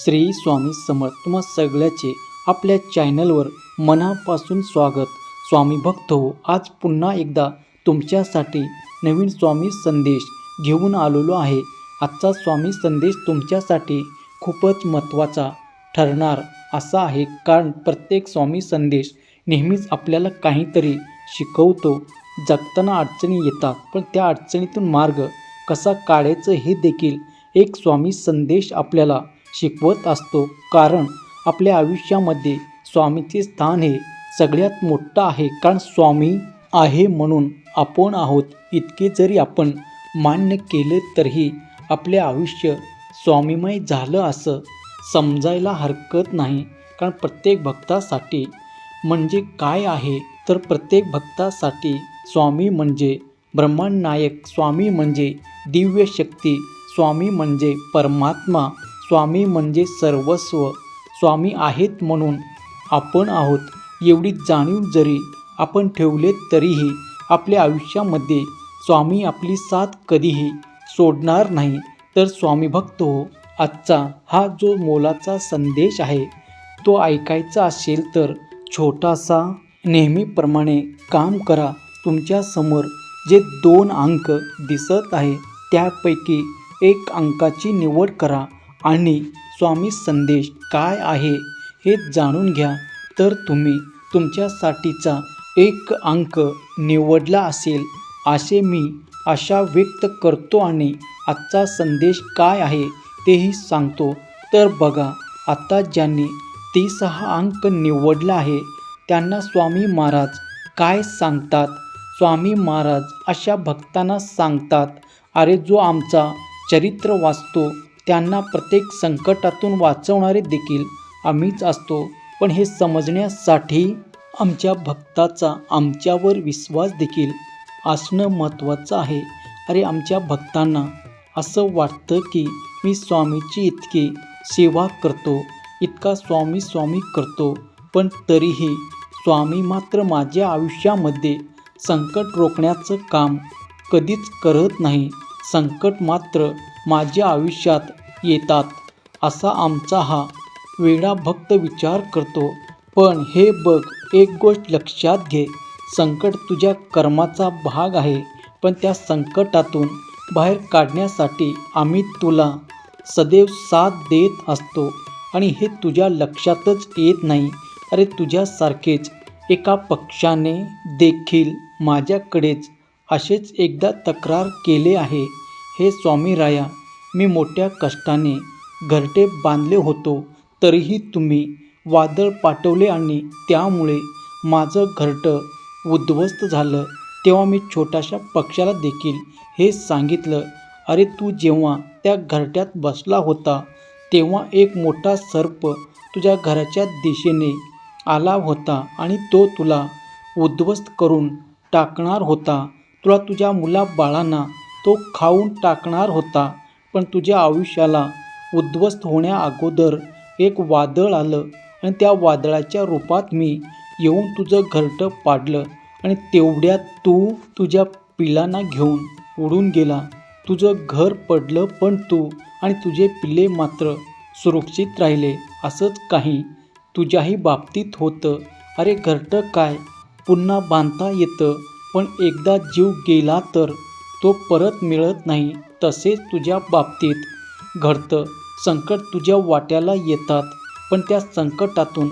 श्री स्वामी समर्थ तुम्हा सगळ्याचे आपल्या चॅनलवर मनापासून स्वागत। स्वामी भक्त हो, आज पुन्हा एकदा तुमच्यासाठी नवीन स्वामी संदेश घेऊन आलेलो आहे। आजचा स्वामी संदेश तुमच्यासाठी खूपच महत्त्वाचा ठरणार असा आहे, कारण प्रत्येक स्वामी संदेश नेहमीच आपल्याला काहीतरी शिकवतो। जगताना अडचणी येतात, पण त्या अडचणीतून मार्ग कसा काढायचं हे देखील एक स्वामी संदेश आपल्याला शिकवत असतो। कारण आपल्या आयुष्यामध्ये स्वामीचे स्थान हे सगळ्यात मोठं आहे, कारण स्वामी आहे म्हणून आपण आहोत इतके जरी आपण मान्य केले तरीही आपले आयुष्य स्वामीमय झालं असं समजायला हरकत नाही। कारण प्रत्येक भक्तासाठी म्हणजे काय आहे, तर प्रत्येक भक्तासाठी स्वामी म्हणजे ब्रह्मांड नायक, स्वामी म्हणजे दिव्य शक्ती, स्वामी म्हणजे परमात्मा, स्वामी म्हणजे सर्वस्व। स्वामी आहेत म्हणून आपण आहोत एवढी जाणीव जरी आपण ठेवले तरीही आपल्या आयुष्यामध्ये स्वामी आपली साथ कधीही सोडणार नाही। तर स्वामी भक्त हो, आजचा हा जो मोलाचा संदेश आहे तो ऐकायचा असेल तर छोटासा नेहमीप्रमाणे काम करा। तुमच्या समोर जे 2 अंक दिसत आहे त्यापैकी 1 अंकाची निवड करा आणि स्वामी संदेश काय आहे हे जाणून घ्या। तर तुम्ही तुमच्यासाठीचा 1 अंक निवडला असेल असे मी आशा व्यक्त करतो आणि आजचा संदेश काय आहे तेही सांगतो। तर बघा, आता ज्यांनी 36 अंक निवडला आहे त्यांना स्वामी महाराज काय सांगतात। स्वामी महाराज अशा भक्तांना सांगतात, अरे जो आमचा चरित्र वाचतो त्यांना प्रत्येक संकटातून वाचवणारे देखील आम्हीच असतो। पण हे समजण्यासाठी आमच्या भक्ताचा आमच्यावर विश्वास देखील असणं महत्त्वाचं आहे। अरे आमच्या भक्तांना असं वाटतं की मी स्वामीची इतकी सेवा करतो, इतका स्वामी स्वामी करतो, पण तरीही स्वामी मात्र माझ्या आयुष्यामध्ये संकट रोखण्याचं काम कधीच करत नाही। संकट मात्र माझ्या आयुष्यात येतात असा आमचा हा वेडा भक्त विचार करतो। पण हे बघ, एक गोष्ट लक्षात घे, संकट तुझ्या कर्माचा भाग आहे, पण त्या संकटातून बाहेर काढण्यासाठी आम्ही तुला सदैव साथ देत असतो आणि हे तुझ्या लक्षातच येत नाही। अरे तुझ्यासारखेच एका पक्षाने देखील माझ्याकडेच असेच एकदा तक्रार केले आहे, हे स्वामी राया, मी मोठ्या कष्टाने घरटे बांधले होतो तरीही तुम्ही वादळ पाठवले आणि त्यामुळे माझं घरटं उद्ध्वस्त झालं। तेव्हा मी छोट्याशा पक्षाला देखील हे सांगितलं, अरे तू जेव्हा त्या घरट्यात बसला होता तेव्हा एक मोठा सर्प तुझ्या घराच्या दिशेने आला होता आणि तो तुला उद्ध्वस्त करून टाकणार होता। तुला तुझ्या मुलाबाळांना तो खाऊन टाकणार होता, पण तुझ्या आयुष्याला उद्ध्वस्त होण्या अगोदर एक वादळ आलं आणि त्या वादळाच्या रूपात मी येऊन तुझं घरटं पाडलं आणि तेवढ्यात तू तुझ्या पिलांना घेऊन उडून गेला। तुझं घर पडलं, पण तू आणि तुझे पिले मात्र सुरक्षित राहिले। असंच काही तुझ्याही बाबतीत होतं। अरे घरटं काय पुन्हा बांधता येतं, पण एकदा जीव गेला तर तो परत मिळत नाही। तसेच तुझ्या बाबतीत घडतं, संकट तुझ्या वाट्याला येतात, पण त्या संकटातून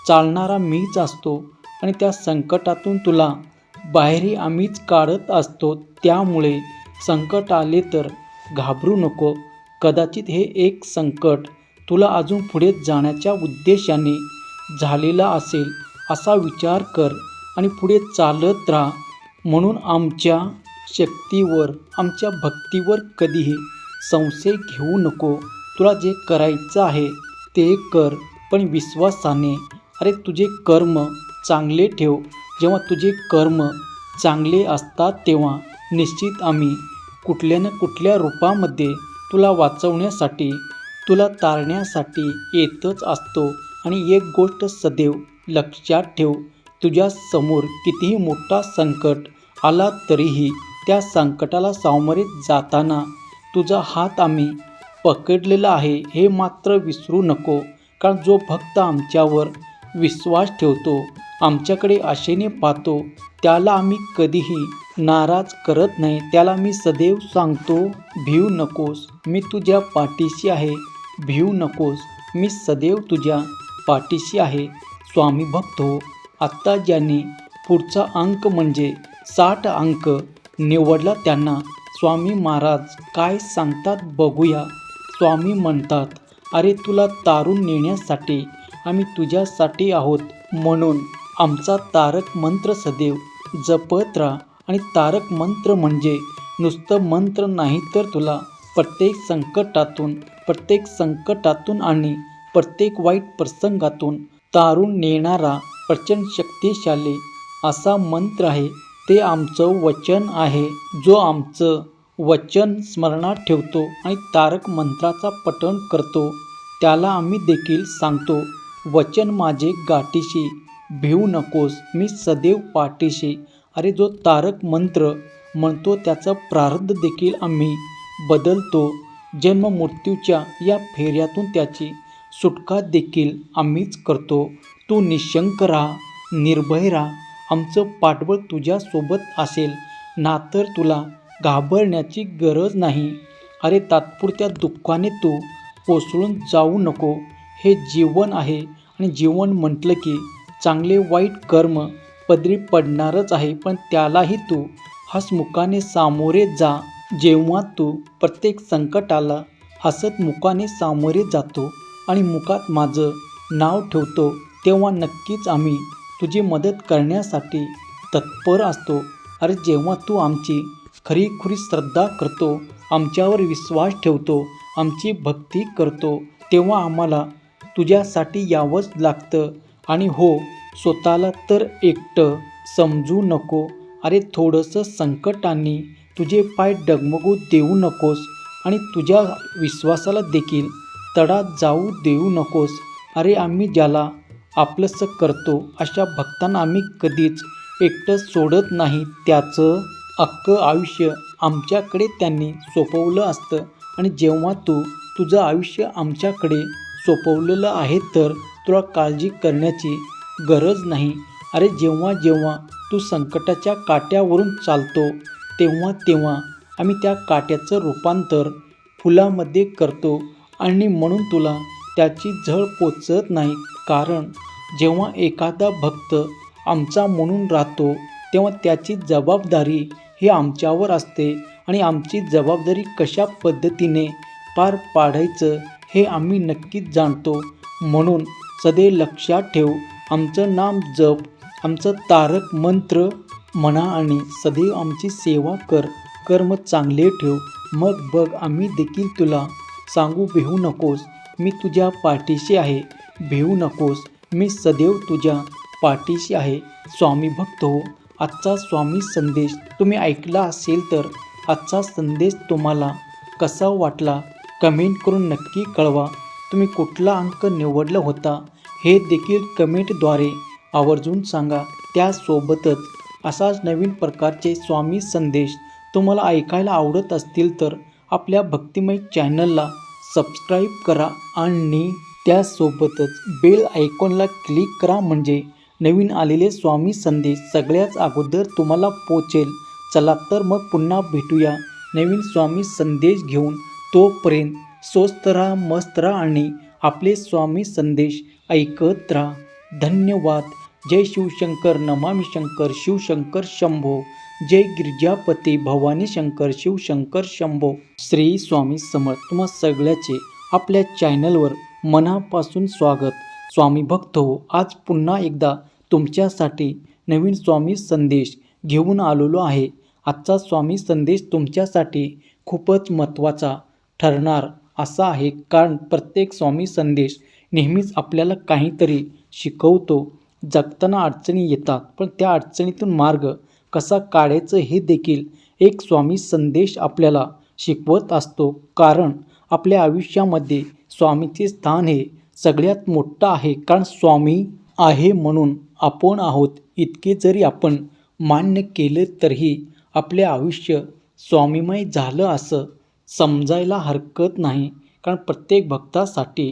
चालणारा मीच असतो आणि त्या संकटातून तुला बाहेरही आम्हीच काढत असतो। त्यामुळे संकट आले तर घाबरू नको। कदाचित हे एक संकट तुला अजून पुढे जाण्याच्या उद्देशाने झालेला असेल असा विचार कर आणि पुढे चालत राहा। म्हणून आमच्या शक्तीवर, आमच्या भक्तीवर कधीही संशय घेऊ नको। तुला जे करायचं आहे ते कर, पण विश्वासाने। अरे तुझे कर्म चांगले ठेव। जेव्हा तुझे कर्म चांगले असतात तेव्हा निश्चित आम्ही कुठल्या ना कुठल्या रूपामध्ये तुला वाचवण्यासाठी, तुला तारण्यासाठी येतच असतो। आणि एक गोष्ट सदैव लक्षात ठेव, तुझ्या समोर कितीही मोठा संकट आला तरीही त्या संकटाला सामोरे जाताना तुझा हात आम्ही पकडलेलं आहे हे मात्र विसरू नको. कारण जो भक्त आमच्यावर विश्वास ठेवतो, आमच्याकडे आशेने पाहतो, त्याला आम्ही कधीही नाराज करत नाही. त्याला मी सदैव सांगतो, भिवू नकोस, मी तुझ्या पाठीशी आहे. भिवू नकोस, मी सदैव तुझ्या पाठीशी आहे. स्वामी भक्त हो, आत्ता ज्यांनी पुढचा अंक म्हणजे 60 अंक निवडला त्यांना स्वामी महाराज काय सांगतात बघूया. स्वामी म्हणतात, अरे तुला तारून नेण्यासाठी आम्ही तुझ्यासाठी आहोत. म्हणून आमचा तारक मंत्र सदैव जपत राहा. आणि तारक मंत्र म्हणजे नुसतं मंत्र नाही, तर तुला प्रत्येक संकटातून आणि प्रत्येक वाईट प्रसंगातून तारून नेणारा प्रचंड शक्तिशाली असा मंत्र आहे. ते आमचं वचन आहे. जो आमचं वचन स्मरणात ठेवतो आणि तारक मंत्राचा पठण करतो, त्याला आम्ही देखील सांगतो, वचन माझे गाठीशी, भिवू नकोस, मी सदैव पाठीशी. अरे जो तारक मंत्र म्हणतो त्याचं प्रारब्ध देखील आम्ही बदलतो. जन्म मृत्यूच्या या फेऱ्यातून त्याची सुटका देखील आम्हीच करतो. तू निशंक राहा, निर्भय राहा. आमचं पाठबळ तुझ्यासोबत असेल ना, तर तुला घाबरण्याची गरज नाही. अरे तात्पुरत्या दुःखाने तू कोसळून जाऊ नको. हे जीवन आहे आणि जीवन म्हटलं की चांगले वाईट कर्म पदरी पडणारच आहे, पण त्यालाही तू हसमुखाने सामोरे जा. जेव्हा तू प्रत्येक संकटाला हसतमुखाने सामोरे जातो आणि मुखात माझं नाव ठेवतो, तेव्हा नक्कीच आम्ही तुझी मदत करण्यासाठी तत्पर असतो. अरे जेव्हा तू आमची खरीखुरी श्रद्धा करतो, आमच्यावर विश्वास ठेवतो, आमची भक्ती करतो, तेव्हा आम्हाला तुझ्यासाठी यावंच लागतं. आणि हो, स्वतःला तर एकटं समजू नको. अरे थोडंसं संकटांनी तुझे पाय डगमगू देऊ नकोस आणि तुझ्या विश्वासाला देखील तडा जाऊ देऊ नकोस. अरे आम्ही ज्याला आपलंसं करतो अशा भक्तांना आम्ही कधीच एकटं सोडत नाही. त्याचं अख्खं आयुष्य आमच्याकडे त्यांनी सोपवलं असतं. आणि जेव्हा तू तुझं आयुष्य आमच्याकडे सोपवलेलं आहे, तर तुला काळजी करण्याची गरज नाही. अरे जेव्हा जेव्हा तू संकटाच्या काट्यावरून चालतो, तेव्हा आम्ही त्या काट्याचं रूपांतर फुलामध्ये करतो. आणि म्हणून तुला त्याची झळ पोचत नाही. कारण जेव्हा एखादा भक्त आमचा म्हणून राहतो, तेव्हा त्याची जबाबदारी ही आमच्यावर असते. आणि आमची जबाबदारी कशा पद्धतीने पार पाडायचं हे आम्ही नक्कीच जाणतो. म्हणून सदैव लक्षात ठेव, आमचं नाम जप, आमचं तारक मंत्र म्हणा आणि सदैव आमची सेवा कर. कर्म चांगले ठेव, मग बघ आम्ही देखील तुला सांगू, भिवू नकोस, मी तुझ्या पाठीशी आहे. भिवू नकोस, मी सदैव तुझ्या पाठीशी आहे. स्वामी भक्त हो, आजचा स्वामी संदेश तुम्ही ऐकला असेल, तर आजचा संदेश तुम्हाला कसा वाटला कमेंट करून नक्की कळवा. तुम्ही कुठला अंक निवडला होता हे देखील कमेंटद्वारे आवर्जून सांगा. त्यासोबतच असाच नवीन प्रकारचे स्वामी संदेश तुम्हाला ऐकायला आवडत असतील, तर आपल्या भक्तिमय चॅनलला सबस्क्राईब करा आणि त्यासोबतच बेल आयकॉनला क्लिक करा, म्हणजे नवीन आलेले स्वामी संदेश सगळ्यात अगोदर तुम्हाला पोचेल. चला तर मग पुन्हा भेटूया नवीन स्वामी संदेश घेऊन. तोपर्यंत स्वस्त राहा, मस्त राहा आणि आपले स्वामी संदेश ऐकत राहा. धन्यवाद. जय शिवशंकर, नमामि शंकर, शिवशंकर शंभो. जय गिरिजापती भवानी शंकर, शिवशंकर शंभो. श्री स्वामी समर्थ. तुम्हा सगळ्याचे आपल्या चॅनलवर मनापासून स्वागत. स्वामी भक्त हो, आज पुन्हा एकदा तुमच्यासाठी नवीन स्वामी संदेश घेऊन आलेलो आहे. आजचा स्वामी संदेश तुमच्यासाठी खूपच महत्त्वाचा ठरणार असा आहे, कारण प्रत्येक स्वामी संदेश नेहमीच आपल्याला काहीतरी शिकवतो. जगताना अडचणी येतात, पण त्या अडचणीतून मार्ग कसा काढायचं हे देखील एक स्वामी संदेश आपल्याला शिकवत असतो. कारण आपल्या आयुष्यामध्ये स्वामीचे स्थान हे सगळ्यात मोठं आहे. कारण स्वामी आहे म्हणून आपण आहोत, इतके जरी आपण मान्य केले तरीही आपले आयुष्य स्वामीमय झालं असं समजायला हरकत नाही. कारण प्रत्येक भक्तासाठी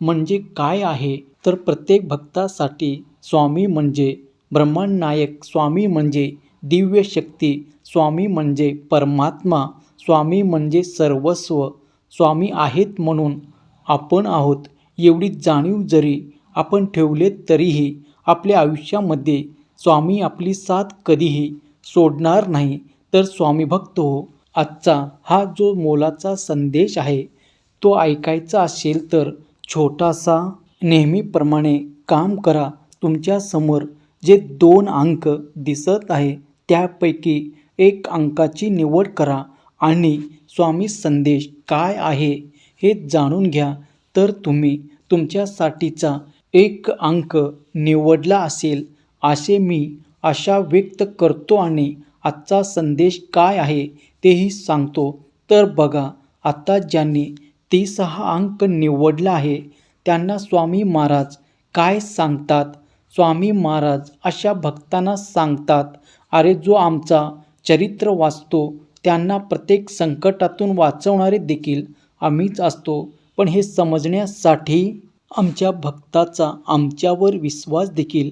म्हणजे काय आहे, तर प्रत्येक भक्तासाठी स्वामी म्हणजे ब्रह्मांड नायक, स्वामी म्हणजे दिव्य शक्ती, स्वामी म्हणजे परमात्मा, स्वामी म्हणजे सर्वस्व, स्वामी आहेत म्हणून आपण आहोत एवढी जाणीव जरी आपण ठेवले तरीही आपल्या आयुष्यामध्ये स्वामी आपली साथ कधीही सोडणार नाही. तर स्वामी भक्त हो, आजचा हा जो मोलाचा संदेश आहे तो ऐकायचा असेल तर छोटासा नेहमीप्रमाणे काम करा. तुमच्यासमोर जे 2 अंक दिसत आहे त्यापैकी 1 अंकाची निवड करा आणि स्वामी संदेश काय आहे हे जाणून घ्या. तर तुम्ही तुमच्यासाठीचा 1 अंक निवडला असेल असे मी आशा व्यक्त करतो आणि आजचा संदेश काय आहे तेही सांगतो. तर बघा, आता ज्यांनी 30 हा अंक निवडला आहे त्यांना स्वामी महाराज काय सांगतात. स्वामी महाराज अशा भक्तांना सांगतात, अरे जो आमचा चरित्र वाचतो त्यांना प्रत्येक संकटातून वाचवणारे देखील आम्हीच असतो. पण हे समजण्यासाठी आमच्या भक्ताचा आमच्यावर विश्वास देखील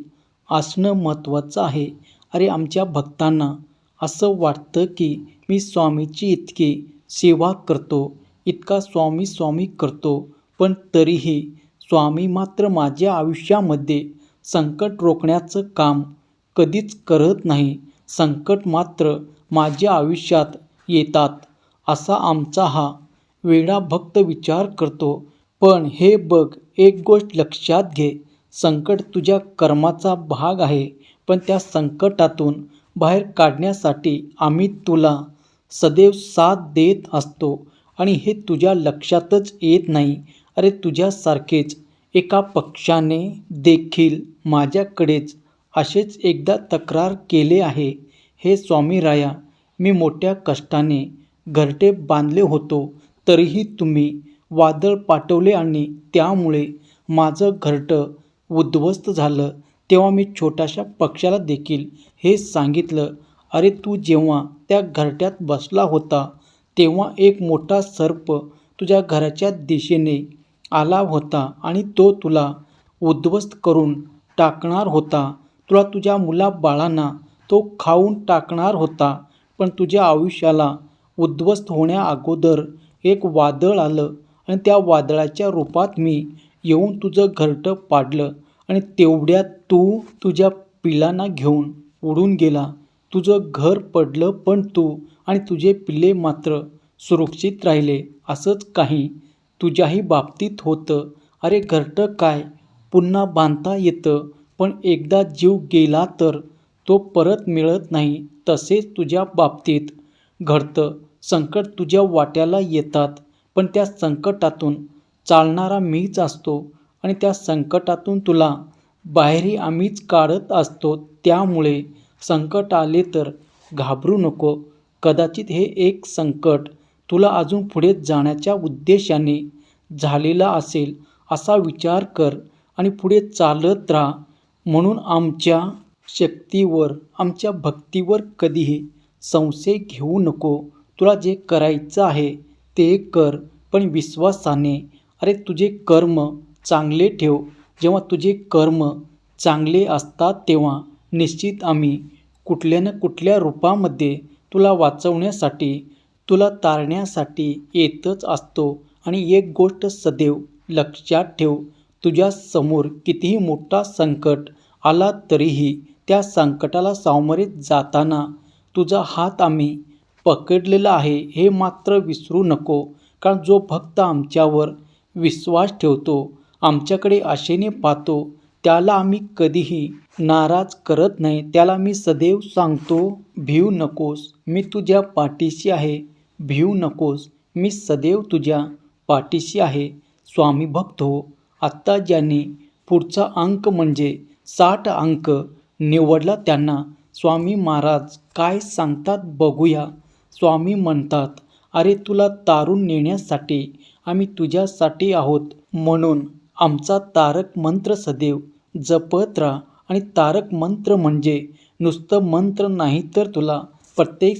असणं महत्त्वाचं आहे. अरे आमच्या भक्तांना असं वाटतं की मी स्वामीची इतकी सेवा करतो, इतका स्वामी स्वामी करतो, पण तरीही स्वामी मात्र माझ्या आयुष्यामध्ये संकट रोखण्याचं काम कधीच करत नाही. संकट मात्र माझ्या आयुष्यात येतात असा आमचा हा वेडा भक्त विचार करतो. पण हे बघ, एक गोष्ट लक्षात घे, संकट तुझ्या कर्माचा भाग आहे. पण त्या संकटातून बाहेर काढण्यासाठी आम्ही तुला सदैव साथ देत असतो आणि हे तुझ्या लक्षातच येत नाही. अरे तुझ्यासारखेच एका पक्षाने देखील माझ्याकडेच असेच एकदा तक्रार केले आहे. हे स्वामीराया, मी मोठ्या कष्टाने घरटे बांधले होतो तरीही तुम्ही वादळ पाठवले आणि त्यामुळे माझं घरटं उद्ध्वस्त झालं. तेव्हा मी छोट्याशा पक्षाला देखील हे सांगितलं, अरे तू जेव्हा त्या घरट्यात बसला होता तेव्हा एक मोठा सर्प तुझ्या घराच्या दिशेने आला होता आणि तो तुला उद्ध्वस्त करून टाकणार होता. तुला तुझ्या मुलाबाळांना तो खाऊन टाकणार होता. पण तुझ्या आयुष्याला उद्ध्वस्त होण्या अगोदर एक वादळ आलं आणि त्या वादळाच्या रूपात मी येऊन तुझं घरटं पाडलं आणि तेवढ्यात तू तुझ्या पिलांना घेऊन उडून गेला. तुझं घर पडलं पण तू आणि तुझे पिल्ले मात्र सुरक्षित राहिले. असंच काही तुझ्याही बाबतीत होतं. अरे घरटं काय पुन्हा बांधता येतं, पण एकदा जीव गेला तर तो परत मिळत नाही. तसेच तुझ्या बाबतीत घडतं. संकट तुझ्या वाट्याला येतात, पण त्या संकटातून चालणारा मीच असतो आणि त्या संकटातून तुला बाहेरही आम्हीच काढत असतो. त्यामुळे संकट आले तर घाबरू नको. कदाचित हे एक संकट तुला अजून पुढे जाण्याच्या उद्देशाने झालेला असेल असा विचार कर आणि पुढे चालत राहा. म्हणून आमच्या शक्तीवर, आमच्या भक्तीवर कधीही संशय घेऊ नको. तुला जे करायचं आहे ते कर, पण विश्वासाने. अरे तुझे कर्म चांगले ठेव. जेव्हा तुझे कर्म चांगले असतात तेव्हा निश्चित आम्ही कुठल्या ना कुठल्या रूपामध्ये तुला वाचवण्यासाठी, तुला तारण्यासाठी येतच असतो. आणि एक गोष्ट सदैव लक्षात ठेव, तुझ्यासमोर कितीही मोठा संकट आला तरीही त्या संकटाला सामोरे जाताना तुझा हात आम्ही पकडलेला आहे हे मात्र विसरू नको. कारण जो भक्त आमच्यावर विश्वास ठेवतो, आमच्याकडे आशेने पाहतो, त्याला आम्ही कधीही नाराज करत नाही. त्याला मी सदैव सांगतो, भिवू नकोस, मी तुझ्या पाठीशी आहे. भिवू नकोस, मी सदैव तुझ्या पाठीशी आहे. स्वामी भक्त हो, आत्ता ज्यांनी पुढचा अंक म्हणजे 60 अंक निवडला त्यांना स्वामी महाराज काय सांगतात बघूया. स्वामी म्हणतात, अरे तुला तारून नेण्यासाठी आम्ही तुझ्यासाठी आहोत. म्हणून आमचा तारक मंत्र सदैव जपत राहा. आणि तारक मंत्र म्हणजे नुसतं मंत्र नाही, तर तुला प्रत्येक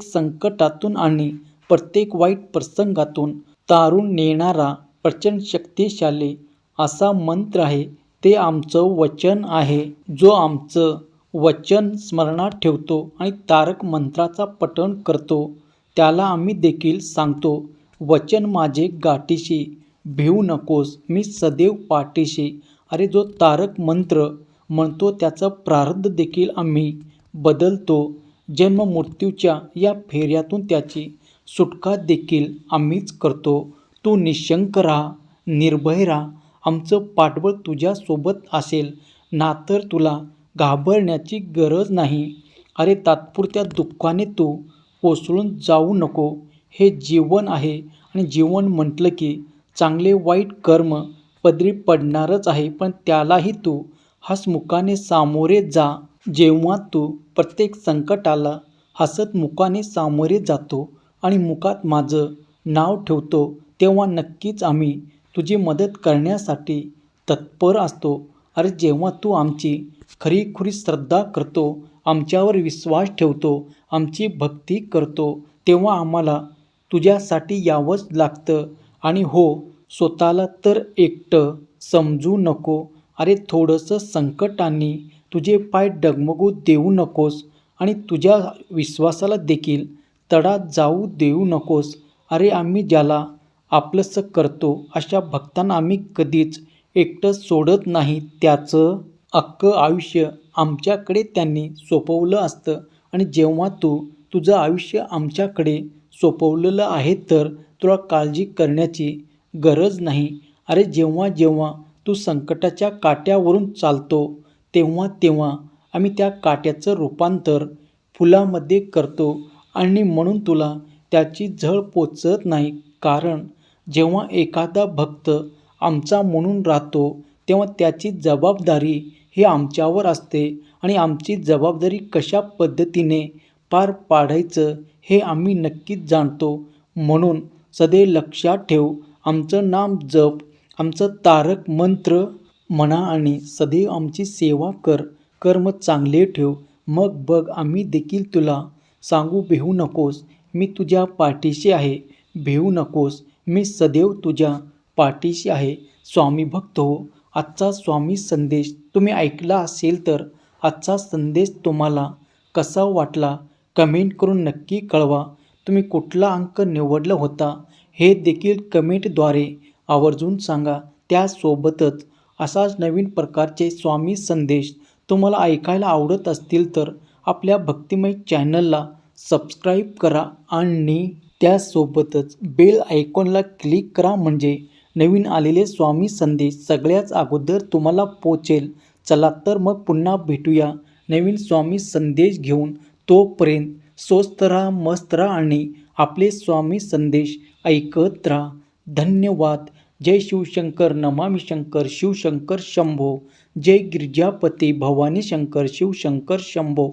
संकटातून आणि प्रत्येक वाईट प्रसंगातून तारून नेणारा प्रचंड शक्तिशाली असा मंत्र आहे. ते आमचं वचन आहे. जो आमचं वचन स्मरणात ठेवतो आणि तारक मंत्राचा पठण करतो त्याला आम्ही देखील सांगतो, वचन माझे गाठीशी, भिवू नकोस, मी सदैव पाठीशी. अरे जो तारक मंत्र म्हणतो त्याचं प्रारब्ध देखील आम्ही बदलतो. जन्म मृत्यूच्या या फेऱ्यातून त्याची सुटका देखील आम्हीच करतो. तू निशंक राहा, निर्भय राहा. आमचं पाठबळ तुझ्यासोबत असेल ना, तर तुला घाबरण्याची गरज नाही. अरे तात्पुरत्या दुःखाने तू कोसळून जाऊ नको. हे जीवन आहे आणि जीवन म्हटलं की चांगले वाईट कर्म पदरी पडणारच आहे, पण त्यालाही तू हसमुखाने सामोरे जा. जेव्हा तू प्रत्येक संकटाला हसतमुखाने सामोरे जातो आणि मुखात माझं नाव ठेवतो, तेव्हा नक्कीच आम्ही तुझी मदत करण्यासाठी तत्पर असतो. अरे जेव्हा तू आमची खरीखुरी श्रद्धा करतो, आमच्यावर विश्वास ठेवतो, आमची भक्ती करतो, तेव्हा आम्हाला तुझ्यासाठी यावंच लागतं. आणि हो, स्वतःला तर एकटं समजू नको. अरे थोडंसं संकटांनी तुझे पाय डगमगू देऊ नकोस आणि तुझ्या विश्वासाला देखील तडा जाऊ देऊ नकोस. अरे आम्ही ज्याला आपलंसं करतो अशा भक्तांना आम्ही कधीच एकटं सोडत नाही. त्याचं अख्खं आयुष्य आमच्याकडे त्यांनी सोपवलं असतं आणि जेव्हा तू तुझं आयुष्य आमच्याकडे सोपवलेलं आहे, तर तुला काळजी करण्याची गरज नाही. अरे जेव्हा जेव्हा तू संकटाच्या काट्यावरून चालतो, तेव्हा तेव्हा आम्ही त्या काट्याचं रूपांतर फुलामध्ये करतो आणि म्हणून तुला त्याची झळ पोचत नाही. कारण जेव्हा एखादा भक्त आमचा म्हणून राहतो, तेव्हा त्याची जबाबदारी ही आमच्यावर असते आणि आमची जबाबदारी कशा पद्धतीने पार पाडायचं हे आम्ही नक्कीच जाणतो. म्हणून सदैव लक्षात ठेव, आमचं नाम जप, आमचं तारक मंत्र म्हणा आणि सदैव आमची सेवा कर. कर्म चांगले ठेव, मग बघ आम्ही देखील तुला सांगू, भिवू नकोस, मी तुझ्या पाठीशी आहे. भिवू नकोस, मी सदैव तुझ्या पाठीशी आहे. स्वामी भक्त हो, आजचा स्वामी संदेश तुम्ही ऐकला असेल तर आजचा संदेश तुम्हाला कसा वाटला कमेंट करून नक्की कळवा. तुम्ही कुठला अंक निवडला होता हे देखील कमेंटद्वारे आवर्जून सांगा. त्यासोबतच असाच नवीन प्रकारचे स्वामी संदेश तुम्हाला ऐकायला आवडत असतील तर आपल्या भक्तिमय चॅनलला सबस्क्राईब करा आणि त्यासोबतच बेल आयकॉनला क्लिक करा, म्हणजे नवीन आलेले स्वामी संदेश सगळ्याच अगोदर तुम्हाला पोचेल. चला तर मग पुन्हा भेटूया नवीन स्वामी संदेश घेऊन. तोपर्यंत स्वस्त राहा, मस्त राहा आणि आपले स्वामी संदेश ऐकत राहा. धन्यवाद. जय शिवशंकर, नमामि शंकर, शिवशंकर शंभो. जय गिरिजापती भवानी शंकर, शिवशंकर शंभो.